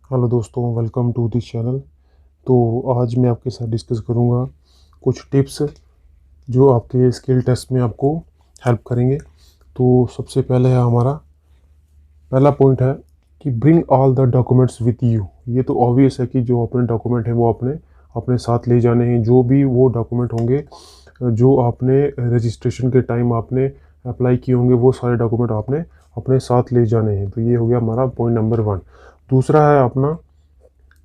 Hello दोस्तों, welcome to this channel. तो आज मैं आपके साथ डिस्कस करूंगा कुछ टिप्स जो आपके स्किल टेस्ट में आपको हेल्प करेंगे। तो सबसे पहले है हमारा पहला पॉइंट है कि bring all the documents with you. ये तो ऑब्वियस है कि जो अपने डॉक्यूमेंट हैं वो अपने अपने साथ ले जाने हैं। जो भी वो डॉक्यूमेंट होंगे जो आपने रजिस्ट्रेशन के टाइम आपने अप्लाई किए होंगे, वो सारे डॉक्यूमेंट आपने अपने साथ ले जाने हैं। तो ये हो गया हमारा पॉइंट नंबर 1। दूसरा है अपना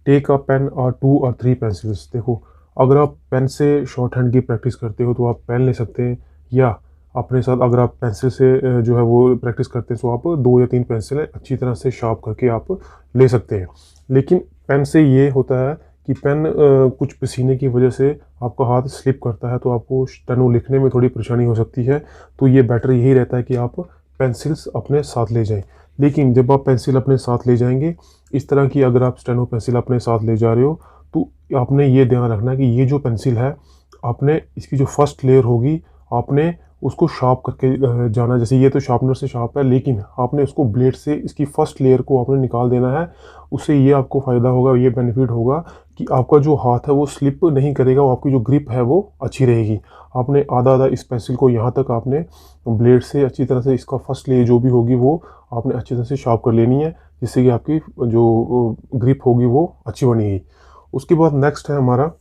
टेक अ पेन और 2 और 3 पेंसिल्स। देखो, अगर आप पेन से शॉर्ट हैंड की प्रैक्टिस करते हो तो आप पेन ले सकते हैं, या अपने साथ अगर आप पेंसिल से जो है वो प्रैक्टिस करते हैं तो आप 2 या 3 पेंसिलें अच्छी तरह से शार्प करके आप ले सकते हैं। लेकिन पेन से ये होता है कि पेन कुछ पसीने की वजह से आपका हाथ स्लिप करता है, तो आपको स्टेनो लिखने में थोड़ी परेशानी हो सकती है। तो ये बेटर यही रहता है कि आप पेंसिल्स अपने साथ ले जाएं। लेकिन जब आप पेंसिल अपने साथ ले जाएंगे, इस तरह की अगर आप स्टेनो पेंसिल अपने साथ ले जा रहे हो, तो आपने ये ध्यान रखना कि ये जो पेंसिल है, आपने इसकी जो फर्स्ट लेयर होगी, आपने उसको शार्प करके जाना। जैसे ये तो शार्पनर से शार्प है, लेकिन आपने उसको ब्लेड से इसकी फर्स्ट लेयर को आपने निकाल देना है। उससे ये आपको फ़ायदा होगा, ये बेनिफिट होगा कि आपका जो हाथ है वो स्लिप नहीं करेगा, और आपकी जो ग्रिप है वो अच्छी रहेगी। आपने आधा आधा इस पेंसिल को यहाँ तक आपने ब्लेड से अच्छी तरह से इसका फर्स्ट लेयर जो भी होगी वो आपने अच्छी तरह से शार्प कर लेनी है, जिससे कि आपकी जो ग्रिप होगी वो अच्छी बनेगी। उसके बाद नेक्स्ट है हमारा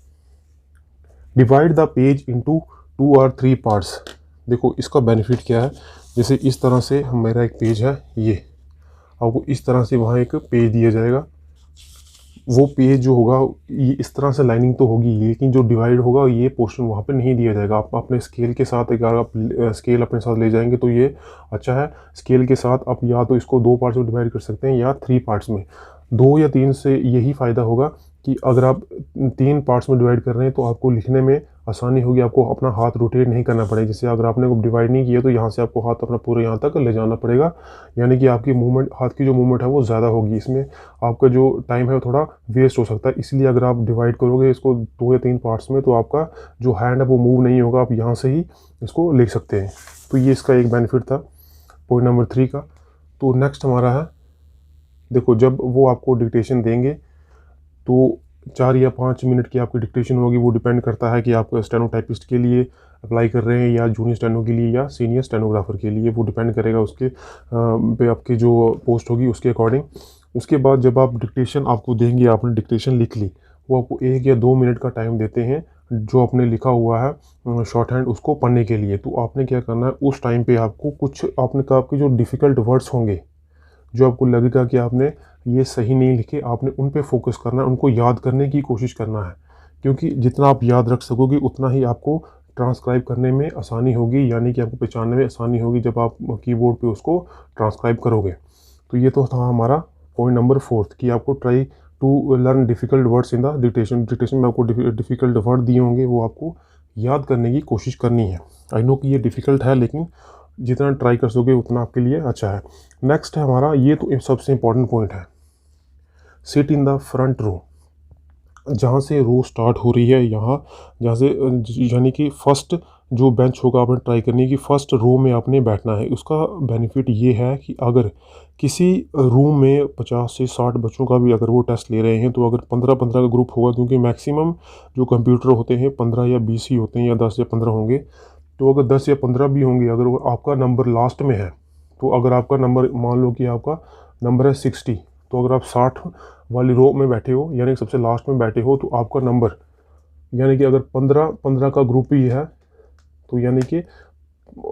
डिवाइड द पेज इनटू 2 और 3 पार्ट्स। देखो, इसका बेनिफिट क्या है। जैसे इस तरह से मेरा एक पेज है, ये आपको इस तरह से वहाँ एक पेज दिया जाएगा। वो पेज जो होगा, ये इस तरह से लाइनिंग तो होगी, लेकिन जो डिवाइड होगा ये पोर्शन वहाँ पे नहीं दिया जाएगा। आप अपने स्केल के साथ, अगर आप स्केल अपने साथ ले जाएंगे तो ये अच्छा है। स्केल के साथ आप या तो इसको 2 पार्ट्स में डिवाइड कर सकते हैं या 3 पार्ट्स में। 2 या 3 से यही फ़ायदा होगा कि अगर आप 3 पार्ट्स में डिवाइड कर रहे हैं तो आपको लिखने में आसानी होगी, आपको अपना हाथ रोटेट नहीं करना पड़ेगा। जैसे अगर आपने को डिवाइड नहीं किया तो यहाँ से आपको हाथ अपना पूरे यहाँ तक ले जाना पड़ेगा, यानी कि आपकी मूवमेंट, हाथ की जो मूवमेंट है वो ज़्यादा होगी। इसमें आपका जो टाइम है वो थोड़ा वेस्ट हो सकता है। इसलिए अगर आप डिवाइड करोगे इसको 2 या 3 पार्ट्स में, तो आपका जो हैंड है वो मूव नहीं होगा, आप यहाँ से ही इसको लिख सकते हैं। तो ये इसका एक बेनिफिट था पॉइंट नंबर 3 का। तो नेक्स्ट हमारा है, देखो, जब वो आपको डिक्टेशन देंगे तो 4 या 5 मिनट की आपकी डिक्टेशन होगी। वो डिपेंड करता है कि आप स्टेनोटाइपिस्ट के लिए अप्लाई कर रहे हैं या जूनियर स्टेनो के लिए या सीनियर स्टेनोग्राफर के लिए। वो डिपेंड करेगा उसके पे, आपकी जो पोस्ट होगी उसके अकॉर्डिंग। उसके बाद जब आप डिक्टेशन आपको देंगे, आपने डिक्टेशन लिख ली, वो आपको 1 या 2 मिनट का टाइम देते हैं जो आपने लिखा हुआ है शॉर्ट हैंड, उसको पढ़ने के लिए। तो आपने क्या करना है, उस टाइम पे आपको कुछ, आपने कहा आपके जो डिफ़िकल्ट वर्ड्स होंगे, जो आपको लगेगा कि आपने ये सही नहीं लिखे, आपने उन पे फोकस करना है, उनको याद करने की कोशिश करना है। क्योंकि जितना आप याद रख सकोगे उतना ही आपको ट्रांसक्राइब करने में आसानी होगी, यानी कि आपको पहचानने में आसानी होगी जब आप कीबोर्ड पे उसको ट्रांसक्राइब करोगे। तो ये तो था हमारा पॉइंट नंबर 4 कि आपको try to learn difficult words in the dictation. Dictation में आपको डिफ़िकल्ट वर्ड दिए होंगे, वो आपको याद करने की कोशिश करनी है। आई नो कि ये डिफ़िकल्ट है, लेकिन जितना ट्राई कर सकोगे उतना आपके लिए अच्छा है। नेक्स्ट है हमारा, ये तो सबसे इंपॉर्टेंट पॉइंट है, sit in the front row. जहाँ से रो स्टार्ट हो रही है, यहाँ जहाँ से यानी कि फर्स्ट जो बेंच होगा, आपने ट्राई करनी है कि फर्स्ट रो में आपने बैठना है। उसका बेनिफिट ये है कि अगर किसी रूम में 50 से 60 बच्चों का भी अगर वो टेस्ट ले रहे हैं, तो अगर 15-15 का ग्रुप होगा, क्योंकि मैक्सिमम जो कंप्यूटर होते हैं 15 या 20 ही होते हैं, या 10 या 15 होंगे। तो अगर 10 या 15 भी होंगे, अगर वो आपका नंबर लास्ट में है, तो अगर आपका नंबर, मान लो कि आपका नंबर है 60, तो अगर आप 60 वाली रो में बैठे हो, यानी कि सबसे लास्ट में बैठे हो, तो आपका नंबर, यानी कि अगर 15-15 का ग्रुप ही है, तो यानी कि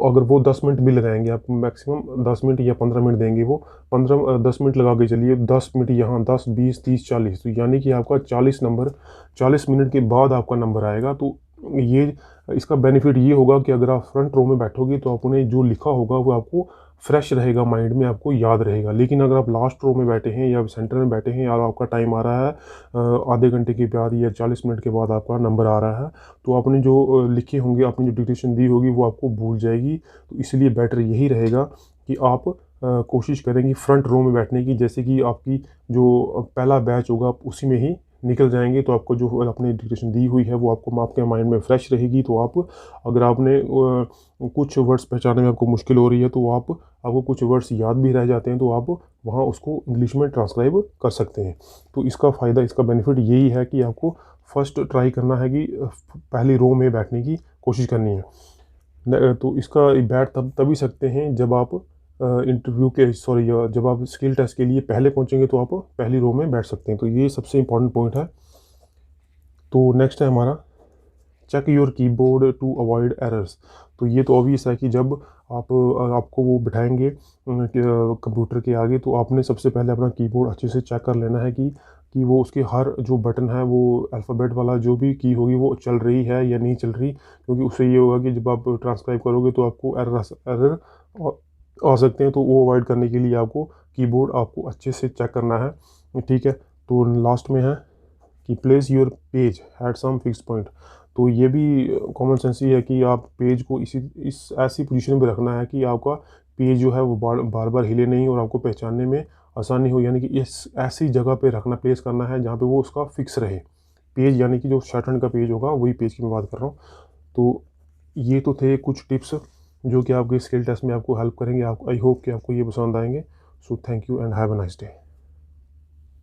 अगर वो 10 मिनट भी लगाएंगे, आपको मैक्सिमम 10 मिनट या 15 मिनट देंगे वो, 10 मिनट लगा के चलिए, 10 मिनट यहाँ, 10, 20, 30, 40, तो यानी कि आपका 40 नंबर, 40 मिनट के बाद आपका नंबर आएगा। तो ये, इसका बेनिफिट ये होगा कि अगर आप फ्रंट रो में बैठोगे तो आपने जो लिखा होगा वो आपको फ्रेश रहेगा, माइंड में आपको याद रहेगा। लेकिन अगर आप लास्ट रो में बैठे हैं या सेंटर में बैठे हैं, या आपका टाइम आ रहा है आधे घंटे के बाद या 40 मिनट के बाद आपका नंबर आ रहा है, तो आपने जो लिखे होंगे, आपने जो डिक्टेशन दी होगी, वो आपको भूल जाएगी। तो इसलिए बेटर यही रहेगा कि आप कोशिश करें कि फ्रंट रो में बैठने की। जैसे कि आपकी जो पहला बैच होगा, आप उसी में ही निकल जाएंगे, तो आपको जो अपनी डिक्टेशन दी हुई है वो आपको, आपके माइंड में फ्रेश रहेगी। तो आप, अगर आपने कुछ वर्ड्स पहचानने में आपको मुश्किल हो रही है, तो आप आपको कुछ वर्ड्स याद भी रह जाते हैं तो आप वहाँ उसको इंग्लिश में ट्रांसक्राइब कर सकते हैं। तो इसका फ़ायदा, इसका बेनिफिट यही है कि आपको फर्स्ट ट्राई करना है कि पहली रो में बैठने की कोशिश करनी है। तो इसका बैठ तभी सकते हैं जब आप इंटरव्यू के जब आप स्किल टेस्ट के लिए पहले पहुंचेंगे तो आप पहली रो में बैठ सकते हैं। तो ये सबसे इम्पोर्टेंट पॉइंट है। तो नेक्स्ट है हमारा check your keyboard to avoid errors. तो ये तो ऑब्वियस है कि जब आपको वो बिठाएंगे कंप्यूटर के आगे, तो आपने सबसे पहले अपना कीबोर्ड अच्छे से चेक कर लेना है कि वो उसके हर जो बटन है वो अल्फ़ाबेट वाला जो भी की होगी वो चल रही है या नहीं चल रही। क्योंकि उससे ये होगा कि जब आप ट्रांसक्राइब करोगे तो आपको एरर आ सकते हैं। तो वो अवॉइड करने के लिए आपको कीबोर्ड आपको अच्छे से चेक करना है, ठीक है। तो लास्ट में है कि place your page at some fix point. तो ये भी कॉमन सेंस ही है कि आप पेज को इस ऐसी पोजीशन पे रखना है कि आपका पेज जो है वो बार बार हिले नहीं और आपको पहचानने में आसानी हो। यानी कि इस ऐसी जगह पे रखना, प्लेस करना है जहाँ पे वो उसका फिक्स रहे पेज, यानी कि जो शॉर्टहैंड का पेज होगा वही पेज की मैं बात कर रहा हूँ। तो ये तो थे कुछ टिप्स जो कि आपके स्किल टेस्ट में आपको हेल्प करेंगे। आई होप कि आपको ये पसंद आएंगे। So thank you and have a nice day.